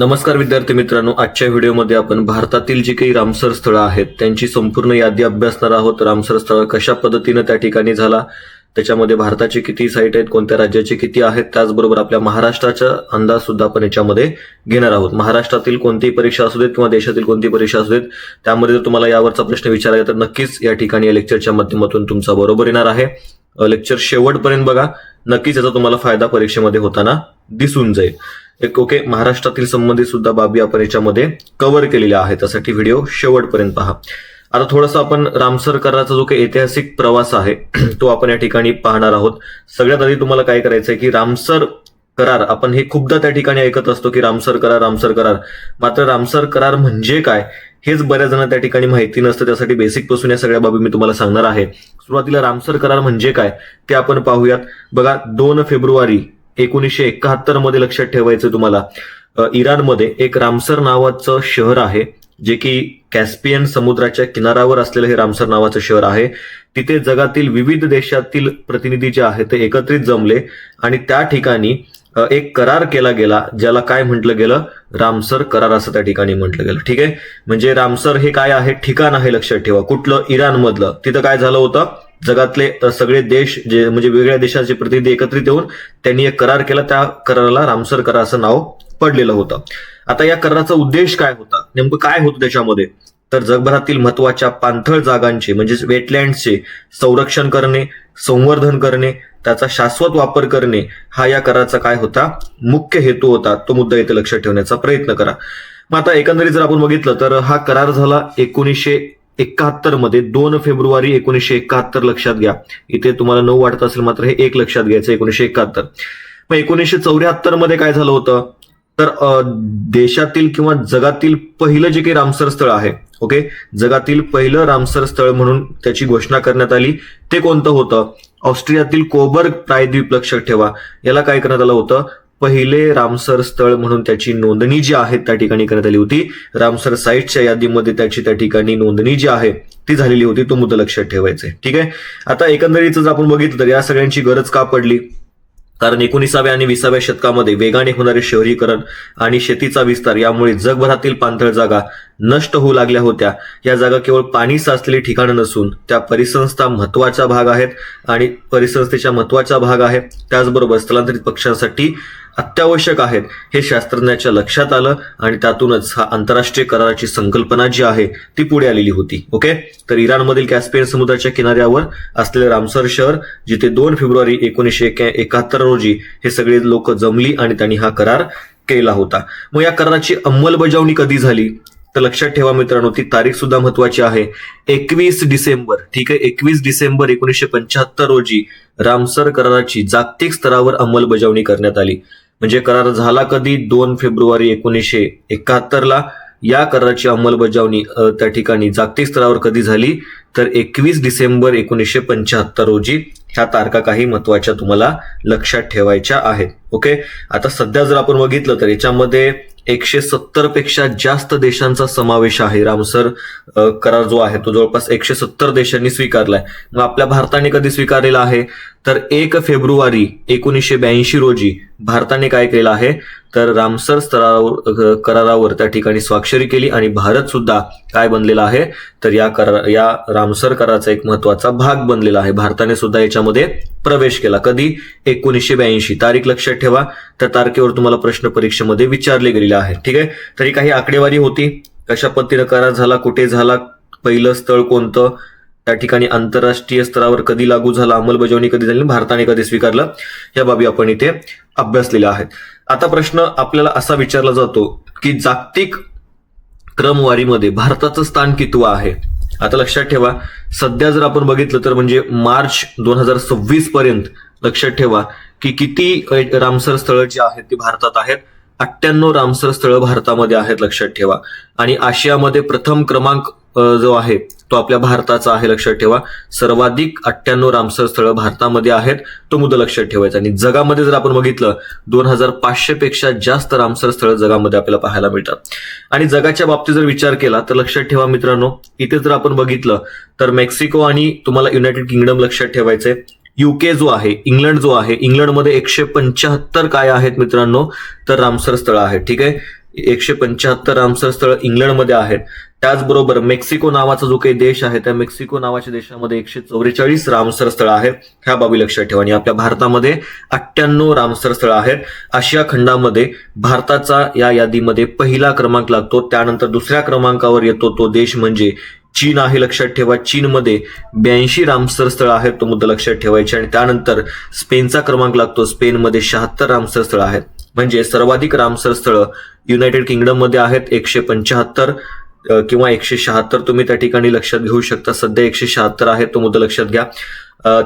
नमस्कार विद्यार्थी मित्रांनो, आजच्या व्हिडिओमध्ये आपण भारतातील जी काही रामसर स्थळं आहेत त्यांची संपूर्ण यादी अभ्यासणार आहोत. रामसर स्थळ कशा पद्धतीने त्या ठिकाणी झाला, त्याच्यामध्ये भारताचे किती साईट आहेत, कोणत्या राज्याचे किती आहेत, त्याचबरोबर आपल्या महाराष्ट्राचा अंदाज सुद्धा आपण याच्यामध्ये घेणार आहोत. महाराष्ट्रातील कोणतीही परीक्षा असू देत किंवा देशातील कोणतीही परीक्षा असू देत, त्यामध्ये जर तुम्हाला यावरचा प्रश्न विचारायचा तर नक्कीच या ठिकाणी या लेक्चरच्या माध्यमातून तुमचा बरोबर येणार आहे. लेक्चर शेवटपर्यंत बघा, नक्कीच याचा तुम्हाला फायदा परीक्षेमध्ये होताना दिसून जाईल. ओके, महाराष्ट्रातील संबंधित सुद्धा बाबी आपण याच्यामध्ये कव्हर केलेल्या आहेत, त्यासाठी व्हिडिओ शेवटपर्यंत पहा. आता थोडंसं आपण रामसर कराराचा जो काही ऐतिहासिक प्रवास आहे तो आपण या ठिकाणी पाहणार आहोत. सगळ्यात आधी तुम्हाला काय करायचंय की रामसर करार, आपण हे खूपदा त्या ठिकाणी ऐकत असतो की रामसर करार, मात्र रामसर करार म्हणजे काय हेच बऱ्याच जणांना त्या ठिकाणी माहिती नसतं. त्यासाठी बेसिक पासून या सगळ्या बाबी मी तुम्हाला सांगणार आहे. सुरुवातीला रामसर करार म्हणजे काय ते आपण पाहूयात. बघा, 2 फेब्रुवारी 1971 मध्ये लक्षात ठेवायचं तुम्हाला, इराणमध्ये एक रामसर नावाचं शहर आहे, जे की कॅस्पियन समुद्राच्या किनाऱ्यावर असलेलं हे रामसर नावाचं शहर आहे. तिथे जगातील विविध देशातील प्रतिनिधी जे आहेत ते एकत्रित जमले आणि त्या ठिकाणी एक करार केला गेला, ज्याला काय म्हटलं गेलं, रामसर करार असं त्या ठिकाणी म्हटलं गेलं. ठीक आहे, म्हणजे रामसर हे काय आहे, ठिकाण आहे, लक्षात ठेवा. कुठलं? इराणमधलं. तिथं काय झालं होतं, जगातले सगळे देश जे म्हणजे वेगळ्या देशाचे प्रतिनिधी एकत्रित येऊन त्यांनी एक करार केला, त्या कराराला रामसर करार असं नाव पडलेलं होतं. आता या कराराचा उद्देश काय होता, नेमकं काय होतं त्याच्यामध्ये, तर जगभरातील महत्वाच्या पाणथळ जागांचे म्हणजेच वेटलँड्सचे संरक्षण करणे, संवर्धन करणे, त्याचा शाश्वत वापर करणे हा या कराराचा काय होता, मुख्य हेतू होता. तो मुद्दा इथे लक्षात ठेवण्याचा प्रयत्न करा. मग आता एकंदरीत जर आपण बघितलं तर हा करार झाला 1971 मध्ये, 2 फेब्रुवारी 1971 लक्षात घ्या. इथे तुम्हाला 9 वाटत असेल, मात्र हे 1 लक्षात घ्यायचं, 1971. मग 1974 मध्ये काय झालं होतं, तर देशातील किंवा जगातील पहिलं जे काही रामसर स्थळ आहे, ओके, जगातील पहिलं रामसर स्थळ म्हणून त्याची घोषणा करण्यात आली. ते कोणतं होतं, ऑस्ट्रियातील कोबर्ग प्रायद्वीप, लक्षात ठेवा. याला काय करण्यात आलं होतं, पहिले रामसर स्थळ म्हणून त्याची नोंदणी जी आहे त्या ठिकाणी करण्यात आली होती. रामसर साईटच्या यादीमध्ये त्याची त्या ठिकाणी नोंदणी जी आहे ती झालेली होती. तो मुद्दा लक्षात ठेवायचा आहे. ठीक आहे, आता एकंदरीत जर आपण बघितलं तर या सगळ्यांची गरज का पडली, कारण 19व्या आणि 20व्या शतकामध्ये वेगाने होणारे शहरीकरण आणि शेतीचा विस्तार यामुळे जगभरातील पाणथळ जागा नष्ट होऊ लागल्या होत्या. या जागा केवळ पाणी साचलेली ठिकाणं नसून त्या परिसंस्था महत्वाचा भाग आहेत आणि परिसंस्थेच्या महत्वाचा भाग आहे, त्याचबरोबर स्थलांतरित पक्ष्यांसाठी अत्यावश्यक आहेत, हे शास्त्रज्ञाच्या लक्षात आलं आणि त्यातूनच हा आंतरराष्ट्रीय कराराची संकल्पना जी आहे ती पुढे आलेली होती. ओके, तर इराणमधील कॅस्पियन समुद्राच्या किनाऱ्यावर असलेले रामसर शहर, जिथे 2 फेब्रुवारी 1971 रोजी हे सगळे लोक जमली आणि त्यांनी हा करार केला होता. मग या कराराची अंमलबजावणी कधी झाली, तर लक्षात ठेवा मित्रांनो, ती तारीख सुद्धा महत्वाची आहे, 21 डिसेंबर. ठीक आहे, 21 डिसेंबर 1975 रोजी रामसर कराराची जागतिक स्तरावर अंमलबजावणी करण्यात आली. म्हणजे करार झाला कधी, 2 फेब्रुवारी 1971ला. या कराराची अंमलबजावणी त्या ठिकाणी जागतिक स्तरावर कधी झाली, तर 21 डिसेंबर 1975 रोजी. ह्या तारखा काही महत्वाच्या तुम्हाला लक्षात ठेवायच्या आहेत. ओके, आता सध्या जर आपण बघितलं तर याच्यामध्ये 170 पेक्षा जास्त देशांचा समावेश आहे. रामसर करार जो आहे तो जवळपास 170 देशांनी स्वीकारलाय. मग आपल्या भारताने कधी स्वीकारलेला आहे, तर 1 फेब्रुवारी 1982 रोजी भारताने काय केलं आहे, तर रामसर करारावर त्या ठिकाणी स्वाक्षरी केली आणि भारत सुद्धा काय बनलेला आहे, तर या रामसर कराराचा एक महत्वाचा भाग बनलेला आहे. भारताने सुद्धा याच्यामध्ये प्रवेश केला. कधी, 1982. तारीख लक्षात ठेवा, त्या तारखेवर तुम्हाला प्रश्न परीक्षेमध्ये विचारले गेलेले आहे. ठीक आहे, तरी काही आकडेवारी होती, कशा पद्धतीने करार झाला, कुठे झाला, पहिलं स्थळ कोणतं, त्या ठिकाणी आंतरराष्ट्रीय स्तरावर कधी लागू झाला, अंमलबजावणी कधी झाली, भारताने कधी स्वीकारलं, या बाबी आपण इथे अभ्यासलेल्या आहेत. आता प्रश्न आपल्याला असा विचारला जातो की जागतिक क्रमवारीमध्ये भारताचं स्थान कितवं आहे. आता लक्षात ठेवा, सध्या जर आपण बघितलं तर म्हणजे मार्च 2026 पर्यंत लक्षात ठेवा की किती रामसर स्थळं जी आहेत ती भारतात आहेत. 98 रामसर स्थळं भारतामध्ये आहेत, लक्षात ठेवा. आणि आशियामध्ये प्रथम क्रमांक जो आहे तो आपल्या भारताचा आहे, लक्षात ठेवा. सर्वाधिक 98 रामसर स्थळं भारतामध्ये आहेत, तो मुद्दा लक्षात ठेवायचा. आणि जगामध्ये जर आपण बघितलं 2500 पेक्षा जास्त रामसर स्थळं जगामध्ये आपल्याला पाहायला मिळतात. आणि जगाच्या बाबतीत जर विचार केला तर लक्षात ठेवा मित्रांनो, इथे जर आपण बघितलं तर मेक्सिको आणि तुम्हाला युनायटेड किंगडम लक्षात ठेवायचंय. युके जो आहे, इंग्लंड जो आहे, इंग्लंडमध्ये 175 काय आहेत मित्रांनो, तर रामसर स्थळ आहेत. ठीक आहे, 175 रामसर स्थळ इंग्लंडमध्ये आहेत. त्याचबरोबर मेक्सिको नावाचा जो काही देश आहे त्या मेक्सिको नावाच्या देशामध्ये 144 रामसर स्थळ आहेत. ह्या बाबी लक्षात ठेवा. आणि आपल्या भारतामध्ये 98 रामसर स्थळ आहेत. आशिया खंडामध्ये भारताचा या यादीमध्ये पहिला क्रमांक लागतो. त्यानंतर दुसऱ्या क्रमांकावर येतो तो देश म्हणजे चीन आहे. लक्षात ठेवा, चीनमध्ये 82 रामसर स्थळ आहेत. तो मुद्दा लक्षात ठेवायचे. आणि त्यानंतर स्पेनचा क्रमांक लागतो. स्पेनमध्ये 76 रामसर स्थळ आहेत. म्हणजे सर्वाधिक रामसर स्थळ युनायटेड किंगडम मध्ये आहेत 175 किंवा 176 तुम्ही त्या ठिकाणी लक्षात घेऊ शकता. सध्या 176 आहे, तो मुद्दा लक्षात घ्या.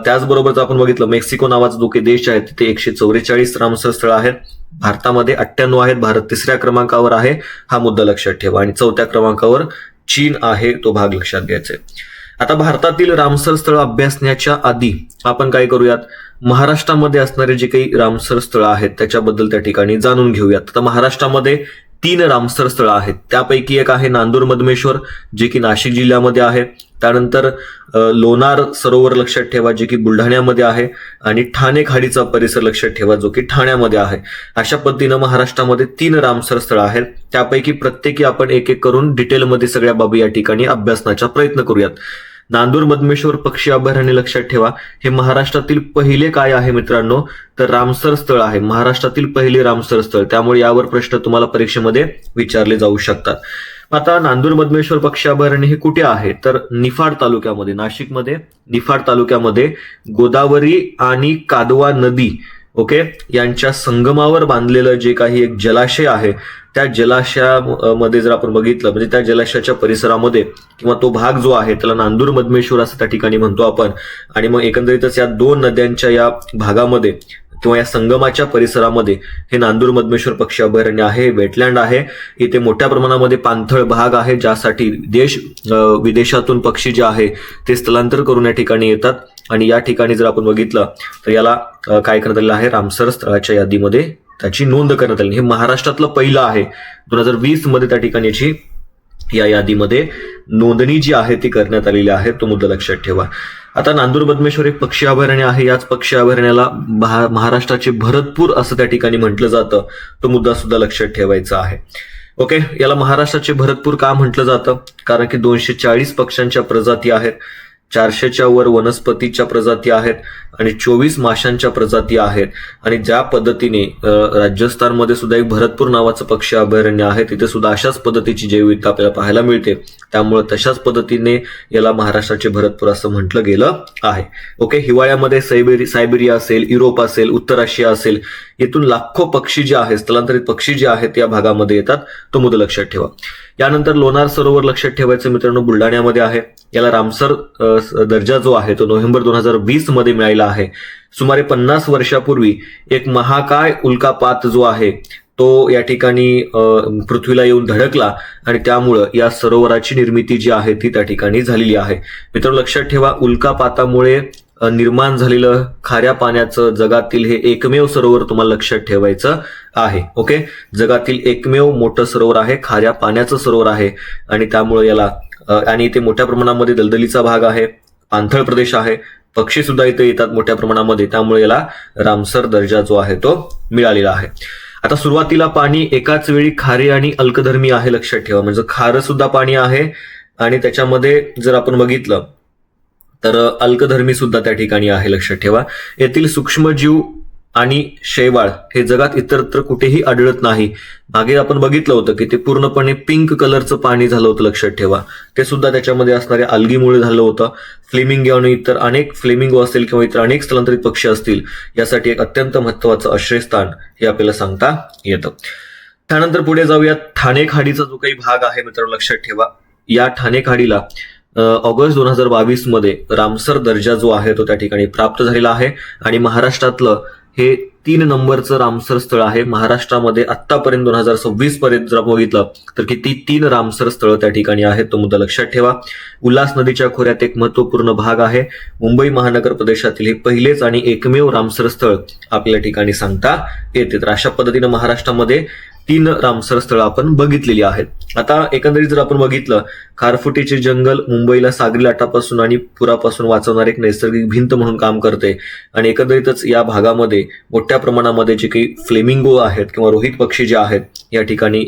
त्याचबरोबर जर आपण बघितलं मेक्सिको नावाचा जो काही देश आहे तिथे 144 रामसर स्थळ आहेत. भारतामध्ये 98 आहेत. भारत तिसऱ्या क्रमांकावर आहे, हा मुद्दा लक्षात ठेवा. आणि चौथ्या क्रमांकावर चीन आहे, तो भाग लक्षात घ्यायचा आहे. आता भारतातील रामसर स्थळ अभ्यासण्याच्या आधी आपण काय करूयात, महाराष्ट्रामध्ये असणारे जे काही रामसर स्थळ आहेत त्याच्याबद्दल त्या ठिकाणी जाणून घेऊयात. आता महाराष्ट्रामध्ये 3 रामसर स्थळ आहेत. त्यापैकी एक आहे नांदूर मधमेश्वर, जे की नाशिक जिल्ह्यामध्ये आहे. त्यानंतर लोणार सरोवर लक्षात ठेवा, जे की बुलढाण्यामध्ये आहे. आणि ठाणे खाडीचा परिसर लक्षात ठेवा, जो की ठाण्यामध्ये आहे. अशा पद्धतीनं महाराष्ट्रामध्ये 3 रामसर स्थळ आहेत. त्यापैकी प्रत्येकी आपण एक एक करून डिटेलमध्ये सगळ्या बाबी या ठिकाणी अभ्यासण्याचा प्रयत्न करूयात. नांदूर मधमेश्वर पक्षी अभयारण्य लक्षात ठेवा, हे महाराष्ट्रातील पहिले काय आहे मित्रांनो, तर रामसर स्थळ आहे. महाराष्ट्रातील पहिले रामसर स्थळ. त्यामुळे यावर प्रश्न तुम्हाला परीक्षेमध्ये विचारले जाऊ शकतात. आता नांदूर मधमेश्वर पक्षी अभयारण्य हे कुठे आहे, तर निफाड तालुक्यामध्ये, नाशिकमध्ये निफाड तालुक्यामध्ये गोदावरी आणि कादवा नदी यांच्या संगमावर बांधलेलं जे काही एक जलाशय आहे, त्या जलाशयामध्ये जर आपण बघितलं म्हणजे त्या जलाशयाच्या परिसरामध्ये किंवा तो भाग जो आहे त्याला नांदूर मधमेश्वर असं त्या ठिकाणी म्हणतो आपण. आणि मग एकंदरीतच या 2 नद्यांच्या या भागामध्ये किंवा या संगमाच्या परिसरामध्ये हे नांदूर मधमेश्वर पक्षी अभयारण्य आहे. वेटलँड आहे. इथे मोठ्या प्रमाणामध्ये पाणथळ भाग आहे, ज्यासाठी देश विदेशातून पक्षी जे आहे ते स्थलांतर करून या ठिकाणी येतात. आणि या ठिकाणी जर आपण बघितलं तर याला काय करण्यात आलेलं आहे, रामसर स्थळाच्या यादीमध्ये त्याची नोंद करण्यात आली. हे महाराष्ट्रातलं पहिलं आहे. 2020 मध्ये त्या ठिकाणी याची या यादीमध्ये नोंदणी जी आहे ती करण्यात आलेली आहे, तो मुद्दा लक्षात ठेवा. आता नांदूर मधमेश्वर एक पक्षी अभयारण्य आहे. याच पक्षी अभयारण्याला महाराष्ट्राचे भरतपूर असं त्या ठिकाणी म्हटलं जातं, तो मुद्दा सुद्धा लक्षात ठेवायचा आहे. याला महाराष्ट्राचे भरतपूर का म्हटलं जातं, कारण की 240 पक्ष्यांच्या प्रजाती आहेत, 400च्या वर वनस्पतीच्या प्रजाती आहेत आणि 24 माशांच्या प्रजाती आहेत. आणि ज्या पद्धतीने राजस्थानमध्ये सुद्धा एक भरतपूर नावाचं पक्षी अभयारण्य आहे, तिथे सुद्धा अशाच पद्धतीची जैवविविधता आपल्याला पाहायला मिळते. त्यामुळे तशाच पद्धतीने याला महाराष्ट्राचे भरतपूर असं म्हटलं गेलं आहे. हिवाळ्यामध्ये सायबेरिया असेल, युरोप असेल, उत्तर आशिया असेल, येथून लाखो पक्षी जे आहेत, स्थलांतरित पक्षी जे आहेत या भागामध्ये येतात, तो मुद्दा लक्षात ठेवा. यानंतर लोणार सरोवर लक्षात ठेवायचं मित्रांनो, बुलढाण्यामध्ये आहे. याला रामसर दर्जा जो आहे तो नोव्हेंबर 2020 मध्ये मिळाला आहे. सुमारे 50 वर्षापूर्वी एक महाकाय उल्कापात जो आहे तो या ठिकाणी पृथ्वीला येऊन धडकला आणि त्यामुळं या सरोवराची निर्मिती जी आहे ती त्या ठिकाणी झालेली आहे. मित्रांनो लक्षात ठेवा, उल्कापातामुळे निर्माण झालेलं खाऱ्या पाण्याचं जगातील हे एकमेव सरोवर तुम्हाला लक्षात ठेवायचं आहे. जगातील एकमेव मोठं सरोवर आहे, खाऱ्या पाण्याचं सरोवर आहे. आणि त्यामुळे याला आणि इथे मोठ्या प्रमाणामध्ये दलदलीचा भाग आहे, पाणथळ प्रदेश आहे, पक्षी सुद्धा इथे येतात मोठ्या प्रमाणामध्ये. त्यामुळे याला रामसर दर्जा जो आहे तो मिळालेला आहे. आता सुरुवातीला पाणी एकाच वेळी खारे आणि अल्कधर्मी आहे, लक्षात ठेवा. म्हणजे खारं सुद्धा पाणी आहे आणि त्याच्यामध्ये जर आपण बघितलं तर अल्कधर्मी सुद्धा त्या ठिकाणी आहे, लक्षात ठेवा. येथील सूक्ष्मजीव आणि शैवाळ हे जगात इतरत्र कुठेही आढळत नाही. मागे आपण बघितलं होतं की ते पूर्णपणे पिंक कलरचं पाणी झालं होतं, लक्षात ठेवा. ते सुद्धा त्याच्यामध्ये असणाऱ्या अल्गीमुळे झालं होतं. फ्लेमिंगो आणि इतर अनेक फ्लेमिंगो असतील किंवा इतर अनेक स्थलांतरित पक्षी असतील यासाठी एक अत्यंत महत्वाचं आश्रयस्थान हे आपल्याला सांगता येतं. त्यानंतर पुढे जाऊयात. ठाणे खाडीचा जो काही भाग आहे मित्रांनो लक्षात ठेवा, या ठाणे खाडीला ऑगस्ट 2022 मध्ये रामसर दर्जा जो आहे तो त्या ठिकाणी प्राप्त झालेला आहे. आणि महाराष्ट्रातलं हे 3 नंबरचं रामसर स्थळ आहे. महाराष्ट्रामध्ये आतापर्यंत 2026 पर्यंत जर बघितलं तर किती 3 रामसर स्थळ त्या ठिकाणी आहेत, तो मुद्दा लक्षात ठेवा. उल्हास नदीच्या खोऱ्यात एक महत्वपूर्ण भाग आहे. मुंबई महानगर प्रदेशातील हे पहिलेच आणि एकमेव रामसर स्थळ आपल्या ठिकाणी सांगता येते. तर अशा पद्धतीनं महाराष्ट्रामध्ये 3 रामसर स्थळं आपण बघितलेली आहेत. आता एकंदरीत जर आपण बघितलं, खारफुटीचे जंगल मुंबईला सागरी लाटापासून आणि पुरापासून वाचवणारे एक नैसर्गिक भिंत म्हणून काम करते आणि एकंदरीतच या भागामध्ये मोठ्या प्रमाणामध्ये जे काही फ्लेमिंगो आहेत किंवा रोहित पक्षी जे आहेत या ठिकाणी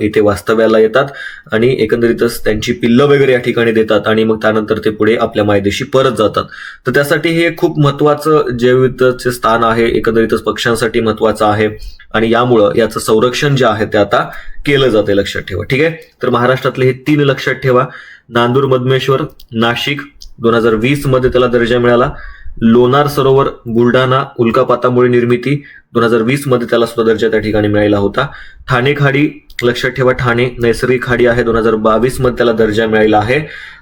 इथे वास्तव्याला येतात आणि एकंदरीतच त्यांची पिल्लं वगैरे या ठिकाणी देतात आणि मग त्यानंतर ते पुढे आपल्या मायदेशी परत जातात. तर त्यासाठी हे खूप महत्वाचं जैवविविधतेचे स्थान आहे, एकंदरीतच पक्ष्यांसाठी महत्वाचं आहे आणि यामुळं याचं संरक्षण जे आहे ते आता केलं जाते, लक्षात ठेवा. ठीक आहे, तर महाराष्ट्रातले हे 3 लक्षात ठेवा. नांदूर मधमेश्वर नाशिक 2020 मध्ये त्याला दर्जा मिळाला. लोणार सरोवर बुलढाणा उल्कापातामुळे निर्मिती 2020 मध्ये त्याला सुद्धा दर्जा त्या ठिकाणी मिळाला होता. ठाणे खाडी लक्षात ठेवा, ठाणे नैसर्गिक खाडी आहे, 2022 मध्ये त्याला दर्जा मिळाला आहे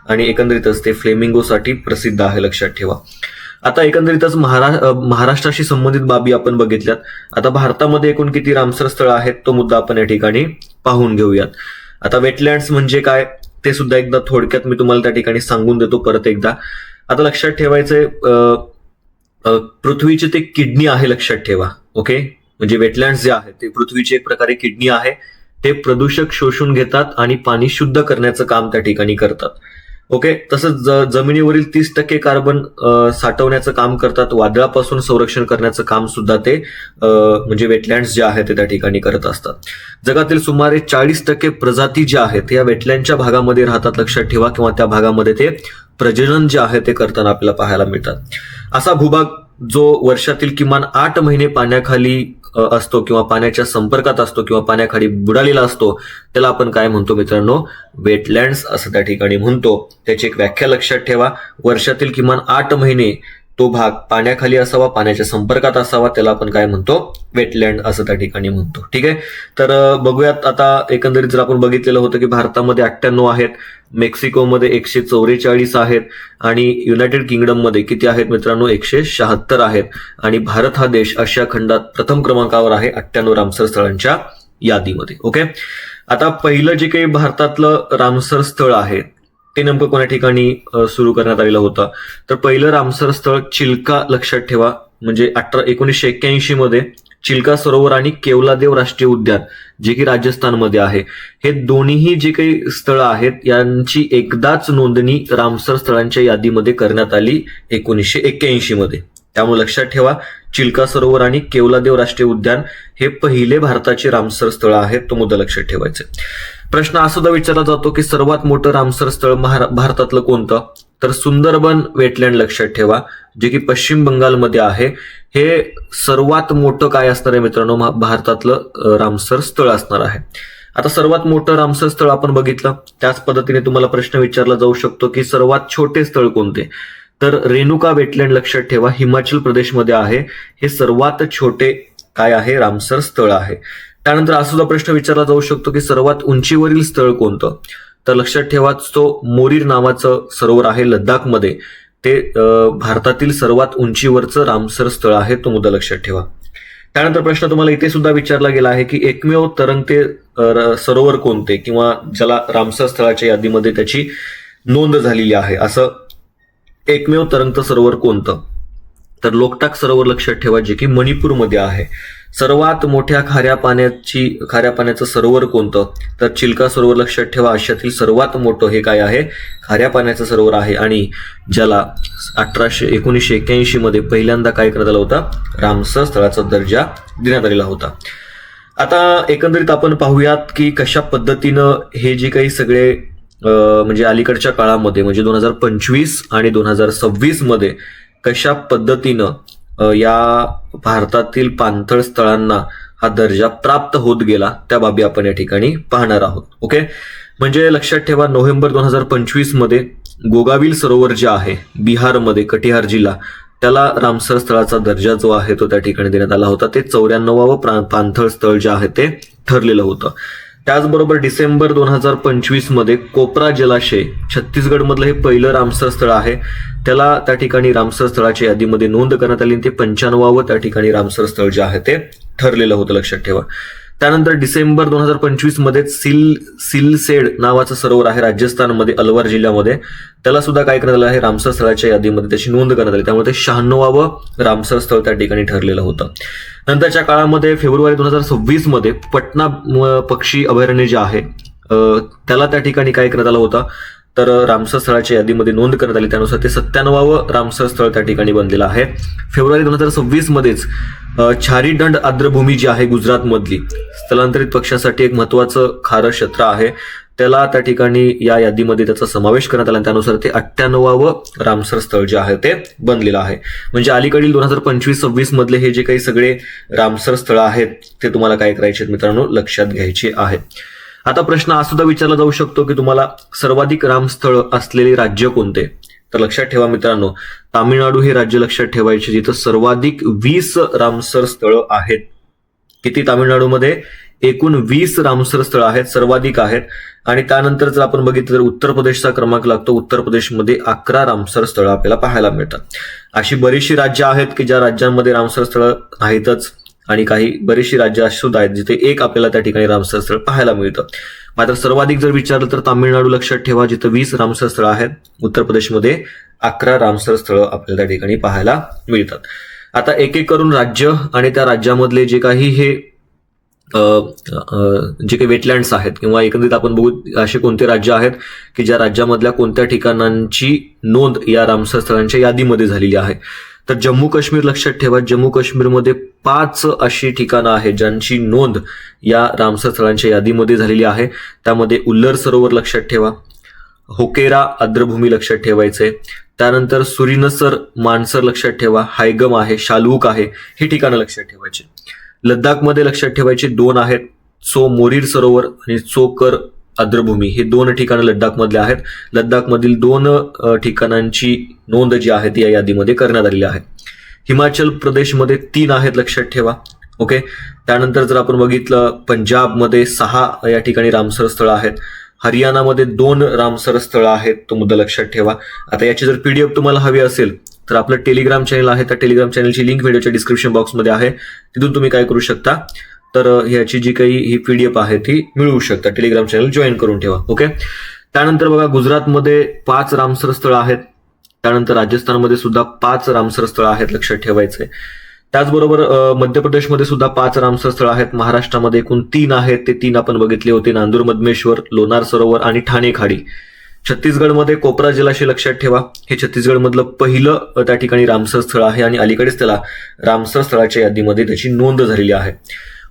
आणि एकंदरीतच ते फ्लेमिंगोसाठी प्रसिद्ध आहे, लक्षात ठेवा. आता एकंदरीतच महाराष्ट्राशी संबंधित बाबी आपण बघितल्यात. आता भारतामध्ये एकूण किती रामसर स्थळं आहेत तो मुद्दा आपण या ठिकाणी पाहून घेऊयात. आता वेटलँड्स म्हणजे काय ते सुद्धा एकदा थोडक्यात मी तुम्हाला त्या ठिकाणी सांगून देतो परत एकदा. आता लक्षात ठेवायचंय, पृथ्वीची ते किडनी आहे, लक्षात ठेवा. ओके, म्हणजे वेटलँड्स जे आहेत ते पृथ्वीची एक प्रकारे किडनी आहे. ते प्रदूषक शोषून घेतात आणि पाणी शुद्ध करण्याचं काम त्या ठिकाणी करतात. ओके, तसंच जमिनीवरील 30% कार्बन साठवण्याचं काम करतात. वादळापासून संरक्षण करण्याचं काम सुद्धा ते म्हणजे वेटलँड्स जे आहेत ते त्या ठिकाणी करत असतात. जगातील सुमारे 40% प्रजाती ज्या आहेत या वेटलँडच्या भागामध्ये राहतात, लक्षात ठेवा, किंवा त्या भागामध्ये ते प्रजनन जे आहे ते करताना आपल्याला पाहायला मिळतात. असा भूभाग जो वर्षातील किमान 8 महिने पाण्याखाली असतो किंवा पाण्याच्या संपर्कात असतो किंवा पाण्याखाली बुडालेला असतो त्याला आपण काय म्हणतो मित्रांनो, वेटलँड्स असं त्या ठिकाणी म्हणतो. त्याची एक व्याख्या लक्षात ठेवा, वर्षातील किमान 8 महिने तो भाग पाण्याखाली असावा, पाण्याच्या संपर्कात असावा, त्याला आपण काय म्हणतो, वेटलँड असं त्या ठिकाणी म्हणतो. ठीक आहे, तर बघूयात. आता एकंदरीत जर आपण बघितलेलं होतं की भारतामध्ये 98 आहेत, मेक्सिकोमध्ये 144 आहेत आणि युनायटेड किंगडममध्ये किती आहेत मित्रांनो, 176 आहेत आणि भारत हा देश आशिया खंडात प्रथम क्रमांकावर आहे 98 रामसर स्थळांच्या यादीमध्ये. ओके, आता पहिलं जे काही भारतातलं रामसर स्थळ आहे ते नेमकं कोणत्या ठिकाणी सुरू करण्यात आलेलं होतं, तर पहिलं रामसर स्थळ चिल्का, लक्षात ठेवा, म्हणजे 1981 मध्ये चिल्का सरोवर आणि केवलादेव राष्ट्रीय उद्यान जे की राजस्थानमध्ये आहे, हे दोन्हीही जे काही स्थळं आहेत यांची एकदाच नोंदणी रामसर स्थळांच्या यादीमध्ये करण्यात आली 1981 मध्ये. त्यामुळे लक्षात ठेवा, चिल्का सरोवर आणि केवलादेव राष्ट्रीय उद्यान हे पहिले भारताचे रामसर स्थळ आहेत, तो मुद्दा लक्षात ठेवायचा. प्रश्न असा सुद्धा विचारला जातो की सर्वात मोठं रामसर स्थळ भारतातलं कोणतं, तर सुंदरबन वेटलँड लक्षात ठेवा, जे की पश्चिम बंगालमध्ये आहे. हे सर्वात मोठं काय असणार आहे मित्रांनो, भारतातलं रामसर स्थळ असणार आहे. आता सर्वात मोठं रामसर स्थळ आपण बघितलं, त्याच पद्धतीने तुम्हाला प्रश्न विचारला जाऊ शकतो की सर्वात छोटे स्थळ कोणते, तर रेणुका वेटलँड लक्षात ठेवा, हिमाचल प्रदेशमध्ये आहे. हे सर्वात छोटे काय आहे, रामसर स्थळ आहे. त्यानंतर असा सुद्धा प्रश्न विचारला जाऊ शकतो की सर्वात उंचीवरील स्थळ कोणतं, तर लक्षात ठेवा, तो मोरीर नावाचं सरोवर आहे लद्दाखमध्ये. ते भारतातील सर्वात उंचीवरचं रामसर स्थळ आहे, तो मुद्दा लक्षात ठेवा. त्यानंतर प्रश्न तुम्हाला इथे सुद्धा विचारला गेला आहे की एकमेव तरंगते सरोवर कोणते, किंवा ज्याला रामसर स्थळाच्या यादीमध्ये त्याची नोंद झालेली आहे, असं एकमेव तरंगत सरोवर कोणतं, तर लोकटाक सरोवर लक्षात ठेवा, जे की मणिपूरमध्ये आहे. सर्वात मोठ्या खाऱ्या पाण्याचं सरोवर कोणतं, तर चिल्का सरोवर लक्षात ठेवा, आशियातील सर्वात मोठं हे काय आहे, खाऱ्या पाण्याचं सरोवर आहे आणि ज्याला 1981 मध्ये पहिल्यांदा काय करण्यात आला होता, रामसर स्थळाचा दर्जा देण्यात आलेला होता. आता एकंदरीत आपण पाहूयात की कशा पद्धतीनं हे जे काही सगळे म्हणजे अलीकडच्या काळामध्ये म्हणजे 2025 आणि 2026 मध्ये कशा पद्धतीनं या भारतातील पाणथळ स्थळांना हा दर्जा प्राप्त होत गेला त्या बाबी आपण या ठिकाणी पाहणार आहोत. ओके, म्हणजे लक्षात ठेवा, नोव्हेंबर 2025 मध्ये गोगाविल सरोवर जे आहे बिहारमध्ये, कटिहार जिल्हा, त्याला रामसर स्थळाचा दर्जा जो आहे तो त्या ठिकाणी देण्यात आला होता. ते 94वं पाणथळ स्थळ जे आहे ते ठरलेलं होतं. त्याचबरोबर डिसेंबर 2025 मध्ये कोपरा जलाशय छत्तीसगड मधलं हे पहिलं रामसर स्थळ आहे, त्याला त्या ठिकाणी रामसर स्थळाच्या यादीमध्ये नोंद करण्यात आली. ते 95वं त्या ठिकाणी रामसर स्थळ जे आहे ते ठरलेलं होतं, लक्षात ठेवा. त्यानंतर डिसेंबर 2025 मध्ये सिलसेड नावाचं सरोवर आहे राजस्थानमध्ये अलवार जिल्ह्यामध्ये, त्याला सुद्धा काय करण्यात आलं आहे, रामसर स्थळाच्या यादीमध्ये त्याची नोंद करण्यात आली. त्यामुळे ते 96वावं रामसर स्थळ त्या ठिकाणी ठरलेलं होतं. नंतरच्या काळामध्ये फेब्रुवारी 2026 मध्ये पटना पक्षी अभयारण्य जे आहे त्याला त्या ठिकाणी काय करण्यात आलं होतं, तर रामसर स्थळाच्या यादीमध्ये नोंद करण्यात आली. त्यानुसार ते 97वावं रामसर स्थळ त्या ठिकाणी बनलेलं आहे. फेब्रुवारी 2026 मध्येच छारीदंड आर्द्रभूमी जी आहे गुजरातमधली, स्थलांतरित पक्ष्यांसाठी एक महत्वाचं खारं क्षेत्र आहे, त्याला त्या ठिकाणी या यादीमध्ये त्याचा समावेश करण्यात आला. त्यानुसार ते 98वावं रामसर स्थळ जे आहे ते बनलेलं आहे. म्हणजे अलीकडील 2025-26 मधले हे जे काही सगळे रामसर स्थळ आहेत ते तुम्हाला काय करायचे आहेत मित्रांनो, लक्षात घ्यायचे आहेत. आता प्रश्न हा सुद्धा विचारला जाऊ शकतो की तुम्हाला सर्वाधिक रामस्थळ असलेले राज्य कोणते, तर लक्षात ठेवा मित्रांनो, तामिळनाडू हे राज्य लक्षात ठेवायचे, जिथं सर्वाधिक 20 रामसर स्थळ आहेत. किती तामिळनाडूमध्ये? एकूण 20 रामसर स्थळ आहेत, सर्वाधिक आहेत. आणि त्यानंतर जर आपण बघितलं तर उत्तर प्रदेशचा क्रमांक लागतो. उत्तर प्रदेशमध्ये 11 रामसर स्थळ आपल्याला पाहायला मिळतात. अशी बरीचशी राज्य आहेत की ज्या राज्यांमध्ये रामसर स्थळ आहेतच, आणि काही बरीचशी राज्य अशी सुद्धा आहेत जिथे एक आपल्याला त्या ठिकाणी रामसर स्थळ पाहायला मिळतं. मात्र सर्वाधिक जर विचारलं तर तामिळनाडू लक्षात ठेवा, जिथं 20 रामसर स्थळ आहेत. उत्तर प्रदेशमध्ये 11 रामसर स्थळ आपल्याला त्या ठिकाणी पाहायला मिळतात. आता एक एक करून राज्य आणि त्या राज्यामधले जे काही हे जे काही वेटलँड्स आहेत किंवा एकंदरीत आपण बघू असे कोणते राज्य आहेत की ज्या राज्यामधल्या कोणत्या ठिकाणांची नोंद या रामसर स्थळांच्या यादीमध्ये झालेली आहे. तर जम्मू काश्मीर लक्षात ठेवा, जम्मू काश्मीरमध्ये 5 अशी ठिकाणं आहेत ज्यांची नोंद या रामसर स्थळांच्या यादीमध्ये झालेली आहे. त्यामध्ये उल्लर सरोवर लक्षात ठेवा, होकेरा आर्द्रभूमी लक्षात ठेवायचे, त्यानंतर सुरिनसर मानसर लक्षात ठेवा, हायगम आहे, शालूक आहे, ही ठिकाणं लक्षात ठेवायची. लद्दाखमध्ये लक्षात ठेवायची 2 आहेत, चो मोरीर सरोवर आणि चोकर आर्द्रभूमी, हे 2 ठिकाणं लद्दाखमधले आहेत. लद्दाखमधील 2 ठिकाणांची नोंद जी आहे ती या यादीमध्ये करण्यात आलेली आहे. हिमाचल प्रदेशमध्ये 3 आहेत लक्षात ठेवा. ओके. त्यानंतर जर आपण बघितलं पंजाबमध्ये 6 या ठिकाणी रामसर स्थळ आहेत. हरियाणामध्ये 2 रामसर स्थळ आहेत, तो मुद्दा लक्षात ठेवा. आता याची जर पीडीएफ तुम्हाला हवी असेल तर आपलं टेलिग्राम चॅनल आहे, त्या टेलिग्राम चॅनलची लिंक व्हिडिओच्या डिस्क्रिप्शन बॉक्समध्ये आहे, तिथून तुम्ही काय करू शकता, तर ह्याची जी काही ही पीडीएफ आहे ती मिळवू शकता. टेलिग्राम चॅनल जॉईन करून ठेवा. ओके. त्यानंतर बघा गुजरातमध्ये 5 रामसर स्थळ आहेत. त्यानंतर राजस्थानमध्ये सुद्धा 5 रामसर स्थळ आहेत, लक्षात ठेवायचे. त्याचबरोबर मध्य प्रदेशमध्ये सुद्धा 5 रामसर स्थळ आहेत. महाराष्ट्रामध्ये एकूण 3 आहेत, ते 3 आपण बघितले होते, नांदूर मधमेश्वर, लोणार सरोवर आणि ठाणे खाडी. छत्तीसगडमध्ये कोपरा जलाशय लक्षात ठेवा, हे छत्तीसगडमधलं पहिलं त्या ठिकाणी रामसर स्थळ आहे आणि अलीकडेच त्याला रामसर स्थळाच्या यादीमध्ये त्याची नोंद झालेली आहे.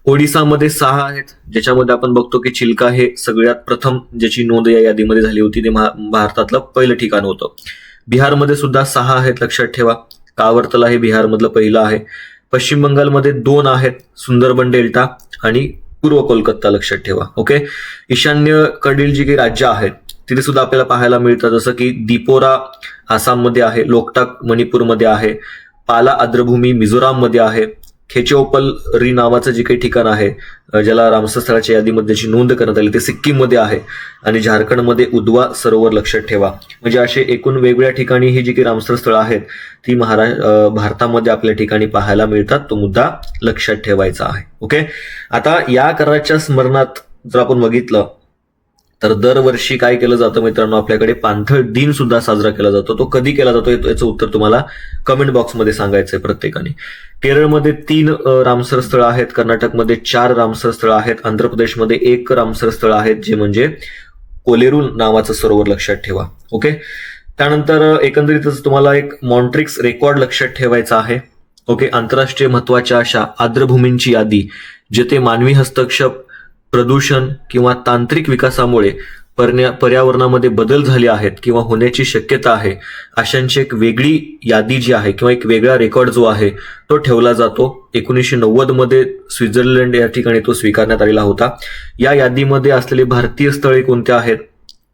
ओडिसामध्ये 6 आहेत, ज्याच्यामध्ये आपण बघतो की चिल्का हे सगळ्यात प्रथम ज्याची नोंद या यादीमध्ये झाली होती ते भारतातलं पहिलं ठिकाण होतं. बिहारमध्ये सुद्धा 6 आहेत, लक्षात ठेवा. कावरतला हे बिहारमधलं पहिलं आहे. पश्चिम बंगालमध्ये 2 आहेत, सुंदरबन डेल्टा आणि पूर्व कोलकाता लक्षात ठेवा. ओके. ईशान्येकडील जी काही राज्य आहेत तिथे सुद्धा आपल्याला पाहायला मिळतात, जसं की दिपोरा आसाममध्ये आहे, लोकटाक मणिपूरमध्ये आहे, पाला आर्द्रभूमी मिझोराममध्ये आहे, खेचोपलरी नावाचं जे काही ठिकाण आहे ज्याला रामसर स्थळाच्या यादीमध्ये त्याची नोंद करण्यात आली ते सिक्कीममध्ये आहे, आणि झारखंडमध्ये उद्वा सरोवर लक्षात ठेवा. म्हणजे असे एकूण वेगवेगळ्या ठिकाणी ही जी काही रामसर स्थळं आहेत ती भारतामध्ये आपल्या ठिकाणी पाहायला मिळतात, तो मुद्दा लक्षात ठेवायचा आहे. ओके. आता या कराराच्या स्मरणात जर आपण बघितलं तर दरवर्षी काय केलं जातं मित्रांनो, आपल्याकडे पाणथळ दिन सुद्धा साजरा केला जातो. तो कधी केला जातो याचं उत्तर तुम्हाला कमेंट बॉक्समध्ये सांगायचंय प्रत्येकाने. केरळमध्ये 3 रामसर स्थळ आहेत, कर्नाटकमध्ये 4 रामसर स्थळ आहेत, आंध्र प्रदेशमध्ये 1 रामसर स्थळ आहेत, जे म्हणजे कोलेरू नावाचं सरोवर लक्षात ठेवा. ओके. त्यानंतर एकंदरीतच तुम्हाला एक मॉन्ट्रिक्स रेकॉर्ड लक्षात ठेवायचा आहे. ओके. आंतरराष्ट्रीय महत्वाच्या अशा आर्द्रभूमींची यादी, जेथे मानवी हस्तक्षेप, प्रदूषण किंवा तांत्रिक विकासामुळे पर्यावरणामध्ये बदल झाले आहेत किंवा होण्याची शक्यता आहे, अशांची एक वेगळी यादी जी आहे किंवा एक वेगळा रेकॉर्ड जो आहे तो ठेवला जातो. 1990 मध्ये स्वित्झर्लंड या ठिकाणी तो स्वीकारण्यात आलेला होता. या यादीमध्ये असलेले भारतीय स्थळे कोणते आहेत,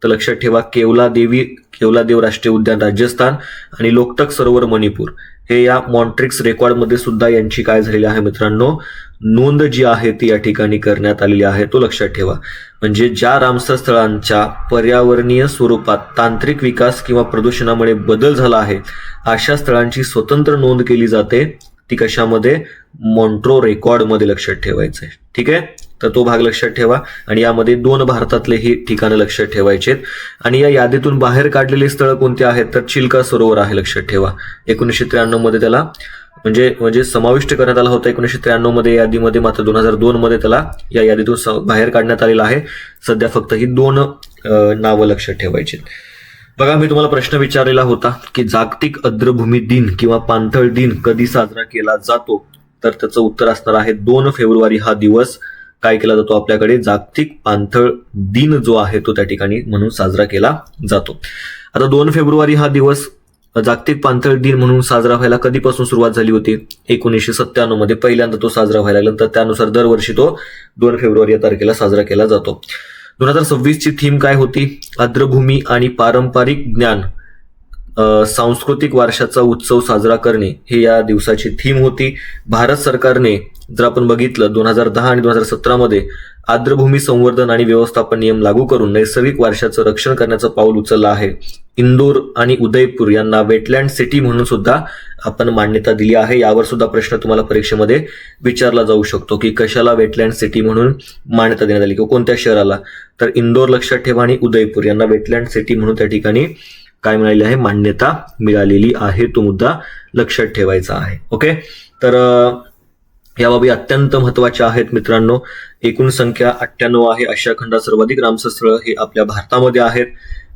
तर लक्षात ठेवा केवलादेव राष्ट्रीय उद्यान राजस्थान आणि लोकटक सरोवर मणिपूर, हे या मॉन्ट्रिक्स रेकॉर्डमध्ये सुद्धा यांची काय झालेली आहे मित्रांनो, नोंद जी आहे ती या ठिकाणी करण्यात आलेली आहे, तो लक्षात ठेवा. म्हणजे ज्या रामसर स्थळांच्या पर्यावरणीय स्वरूपात तांत्रिक विकास किंवा प्रदूषणामुळे बदल झाला आहे अशा स्थळांची स्वतंत्र नोंद केली जाते, ती कशामध्ये, मॉन्ट्रो रेकॉर्डमध्ये लक्षात ठेवायचंय. ठीक आहे. तर तो भाग लक्षात ठेवा. आणि यामध्ये 2 भारतातले ही ठिकाणं लक्षात ठेवायचे आहेत. आणि या यादीतून बाहेर काढलेली स्थळं कोणती आहेत, तर चिल्का सरोवर आहे, लक्षात ठेवा. 1993 मध्ये त्याला म्हणजे समाविष्ट करण्यात आला होता 1993 मध्ये यादीमध्ये, मात्र 2002 मध्ये त्याला या यादीतून बाहेर काढण्यात आलेला आहे. सध्या फक्त ही 2 नावं लक्षात ठेवायची. बघा, मी तुम्हाला प्रश्न विचारलेला होता की जागतिक आर्द्रभूमी दिन किंवा पाणथळ दिन कधी साजरा केला जातो, तर त्याचं उत्तर असणार आहे 2 फेब्रुवारी हा दिवस काय केला जातो आपल्याकडे, जागतिक पाणथळ दिन जो आहे तो त्या ठिकाणी म्हणून साजरा केला जातो. आता 2 फेब्रुवारी हा दिवस जागतिक पाणथळ दिन म्हणून साजरा व्हायला कधीपासून सुरुवात झाली होती, 1997 मध्ये पहिल्यांदा तो साजरा व्हायला लागला. तर त्यानुसार दरवर्षी तो 2 फेब्रुवारी या तारखेला साजरा केला जातो. 2026 ची थीम काय होती, आर्द्रभूमी आणि पारंपरिक ज्ञान सांस्कृतिक वारशाचा उत्सव साजरा करणे, हे या दिवसाची थीम होती. भारत सरकारने जर आपण बघितलं 2010 आणि 2017 मध्ये आर्द्रभूमी संवर्धन आणि व्यवस्थापन नियम लागू करून नैसर्गिक वारशाचं रक्षण करण्याचं पाऊल उचललं आहे. इंदोर आणि उदयपूर यांना वेटलँड सिटी म्हणून सुद्धा आपण मान्यता दिली आहे. यावर सुद्धा प्रश्न तुम्हाला परीक्षेमध्ये विचारला जाऊ शकतो की कशाला वेटलँड सिटी म्हणून मान्यता देण्यात आली किंवा कोणत्या शहराला, तर इंदोर लक्षात ठेवा आणि उदयपूर यांना वेटलँड सिटी म्हणून त्या ठिकाणी काय मिळालेली आहे, मान्यता मिळालेली आहे. तो मुद्दा लक्षात ठेवायचा आहे. ओके, तर या बाबी अत्यंत महत्वाच्या आहेत मित्रांनो. एकूण संख्या 98 आहे. आशिया खंडात सर्वाधिक रामसर स्थळं हे आपल्या भारतामध्ये आहेत.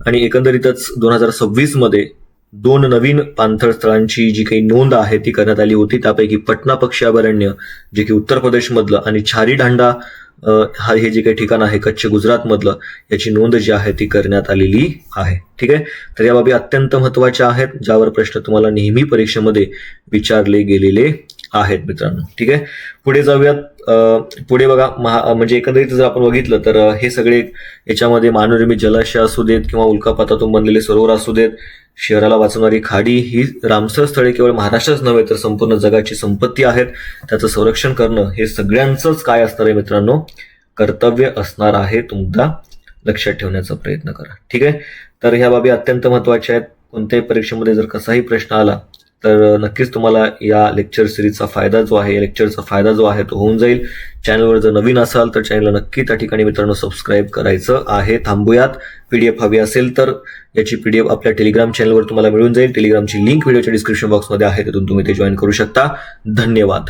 आणि एकंदरीतच 2026 मध्ये 2 नवीन पाणथळ स्थळांची जी काही नोंद आहे ती करण्यात आली होती. त्यापैकी पटना पक्षी अभयारण्य जे की उत्तर प्रदेश मधलं आणि छारी ढांडा हे जे काही ठिकाण आहे कच्छ गुजरात मधलं, याची नोंद जी आहे ती करण्यात आलेली आहे. ठीक आहे, तर या बाबी अत्यंत महत्वाच्या आहेत, ज्यावर प्रश्न तुम्हाला नेहमी परीक्षेमध्ये विचारले गेलेले आहेत मित्रांनो. ठीक आहे, पुढे जाऊयात. पुढे बघा, म्हणजे एकंदरीत जर आपण बघितलं तर हे सगळे याच्यामध्ये मानवनिर्मित जलाशय असू देत किंवा उल्कापातातून बनलेले सरोवर असू देत, शहराला वाचवणारी खाडी, ही रामसर स्थळे केवळ महाराष्ट्रच नव्हे तर संपूर्ण जगाची संपत्ती आहेत. त्याचं संरक्षण करणं हे सगळ्यांचंच काय असणार आहे मित्रांनो, कर्तव्य असणार आहे. तो मुद्दा लक्षात ठेवण्याचा प्रयत्न करा. ठीक आहे, तर ह्या बाबी अत्यंत महत्वाच्या आहेत. कोणत्याही परीक्षेमध्ये जर कसाही प्रश्न आला तर नक्कीच तुम्हाला या लेक्चर सिरीजचा फायदा जो आहे, या लेक्चरचा फायदा जो आहे तो होऊन जाईल. चॅनलवर जर नवीन असाल तर चॅनलला नक्की त्या ठिकाणी मित्रांनो सबस्क्राईब करायचं आहे. थांबूयात. पीडीएफ हवी असेल तर याची पीडीएफ आपल्या टेलिग्राम चॅनलवर तुम्हाला मिळून जाईल. टेलिग्रामची लिंक व्हिडिओच्या डिस्क्रिप्शन बॉक्समध्ये आहे, तिथून तुम्ही ते जॉईन करू शकता. धन्यवाद.